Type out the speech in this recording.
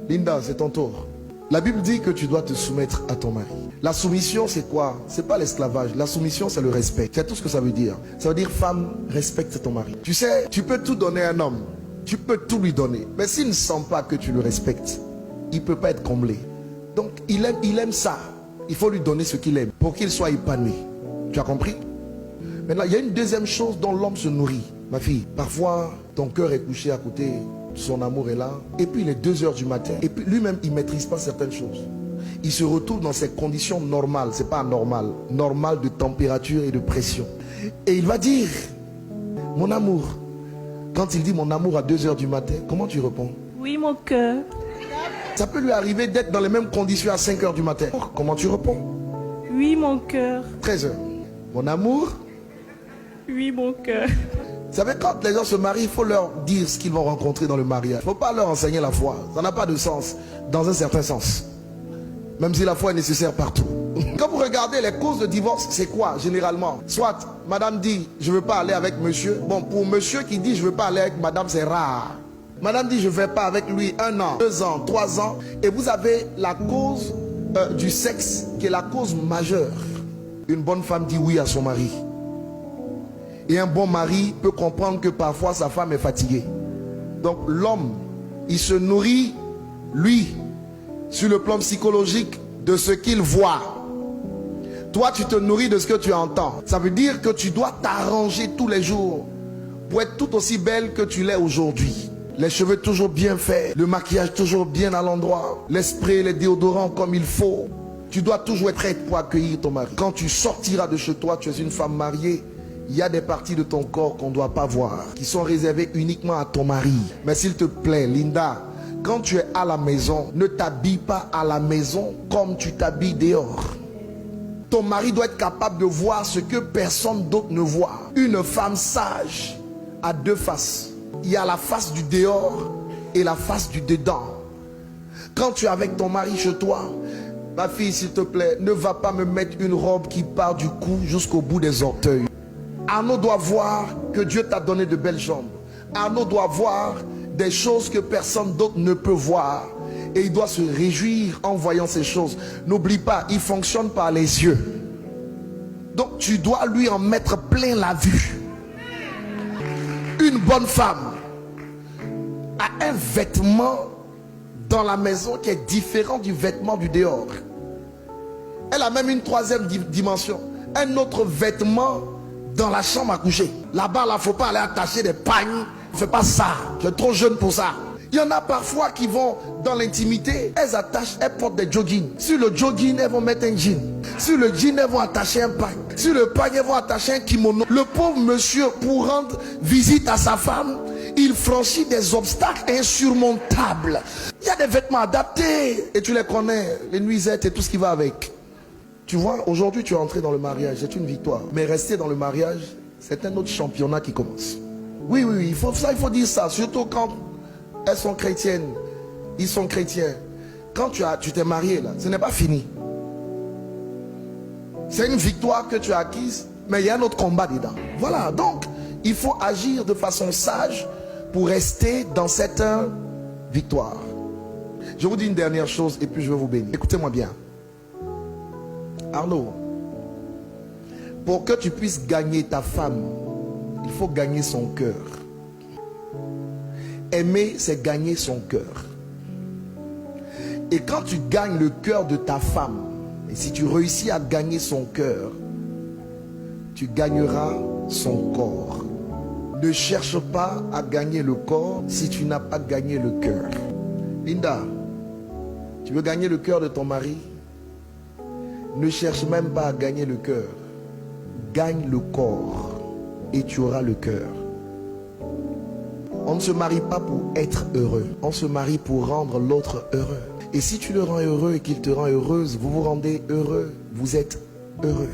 Linda, c'est ton tour. La Bible dit que tu dois te soumettre à ton mari. La soumission, c'est quoi? C'est pas l'esclavage. La soumission, c'est le respect. C'est tout ce que ça veut dire. Ça veut dire, femme, respecte ton mari. Tu sais, tu peux tout donner à un homme. Tu peux tout lui donner. Mais s'il ne sent pas que tu le respectes, il ne peut pas être comblé. Donc, il aime ça. Il faut lui donner ce qu'il aime pour qu'il soit épanoui. Tu as compris? Maintenant, il y a une deuxième chose dont l'homme se nourrit. Ma fille, parfois, ton cœur est couché à côté, son amour est là, et puis il est 2 h du matin, et puis lui-même, il ne maîtrise pas certaines choses. Il se retrouve dans ses conditions normales, c'est pas anormal, normales de température et de pression. Et il va dire, mon amour. Quand il dit mon amour à 2 h du matin, comment tu réponds? Oui, mon cœur. Ça peut lui arriver d'être dans les mêmes conditions à 5 h du matin. Comment tu réponds? Oui, mon cœur. 13 h. Mon amour? Oui, mon cœur. Vous savez, quand les gens se marient, il faut leur dire ce qu'ils vont rencontrer dans le mariage. Il ne faut pas leur enseigner la foi. Ça n'a pas de sens, dans un certain sens. Même si la foi est nécessaire partout. Quand vous regardez les causes de divorce, c'est quoi généralement? Soit madame dit je ne veux pas aller avec monsieur. Bon, pour monsieur qui dit je ne veux pas aller avec madame, c'est rare. Madame dit je ne vais pas avec lui 1 an, 2 ans, 3 ans. Et vous avez la cause du sexe qui est la cause majeure. Une bonne femme dit oui à son mari. Et un bon mari peut comprendre que parfois sa femme est fatiguée. Donc l'homme, il se nourrit, lui, sur le plan psychologique, de ce qu'il voit. Toi, tu te nourris de ce que tu entends. Ça veut dire que tu dois t'arranger tous les jours pour être tout aussi belle que tu l'es aujourd'hui. Les cheveux toujours bien faits, le maquillage toujours bien à l'endroit, les sprays, les déodorants comme il faut. Tu dois toujours être prête pour accueillir ton mari. Quand tu sortiras de chez toi, tu es une femme mariée. Il y a des parties de ton corps qu'on ne doit pas voir, qui sont réservées uniquement à ton mari. Mais s'il te plaît, Linda, quand tu es à la maison, ne t'habille pas à la maison comme tu t'habilles dehors. Ton mari doit être capable de voir ce que personne d'autre ne voit. Une femme sage a 2 faces. Il y a la face du dehors et la face du dedans. Quand tu es avec ton mari chez toi, ma fille, s'il te plaît, ne va pas me mettre une robe qui part du cou jusqu'au bout des orteils. Arnaud doit voir que Dieu t'a donné de belles jambes. Arnaud doit voir des choses que personne d'autre ne peut voir. Et il doit se réjouir en voyant ces choses. N'oublie pas, il fonctionne par les yeux. Donc tu dois lui en mettre plein la vue. Une bonne femme a un vêtement dans la maison qui est différent du vêtement du dehors. Elle a même une 3e dimension. Un autre vêtement dans la chambre à coucher. Là-bas, il ne faut pas aller attacher des pagnes. Ne fais pas ça. Tu es trop jeune pour ça. Il y en a parfois qui vont dans l'intimité. Elles portent des joggings. Sur le jogging, elles vont mettre un jean. Sur le jean, elles vont attacher un pagne. Sur le pagne, elles vont attacher un kimono. Le pauvre monsieur, pour rendre visite à sa femme, il franchit des obstacles insurmontables. Il y a des vêtements adaptés. Et tu les connais. Les nuisettes et tout ce qui va avec. Tu vois, aujourd'hui tu es entré dans le mariage, c'est une victoire. Mais rester dans le mariage, c'est un autre championnat qui commence. Oui, il faut dire ça. Surtout quand elles sont chrétiennes, ils sont chrétiens. Quand tu t'es marié là, ce n'est pas fini. C'est une victoire que tu as acquise, mais il y a un autre combat dedans. Voilà, donc il faut agir de façon sage pour rester dans cette victoire. Je vous dis une dernière chose et puis je vais vous bénir. Écoutez-moi bien. Arnaud, pour que tu puisses gagner ta femme, il faut gagner son cœur. Aimer, c'est gagner son cœur. Et quand tu gagnes le cœur de ta femme, et si tu réussis à gagner son cœur, tu gagneras son corps. Ne cherche pas à gagner le corps si tu n'as pas gagné le cœur. Linda, tu veux gagner le cœur de ton mari? Ne cherche même pas à gagner le cœur. Gagne le corps et tu auras le cœur. On ne se marie pas pour être heureux. On se marie pour rendre l'autre heureux. Et si tu le rends heureux et qu'il te rend heureuse, vous vous rendez heureux. Vous êtes heureux.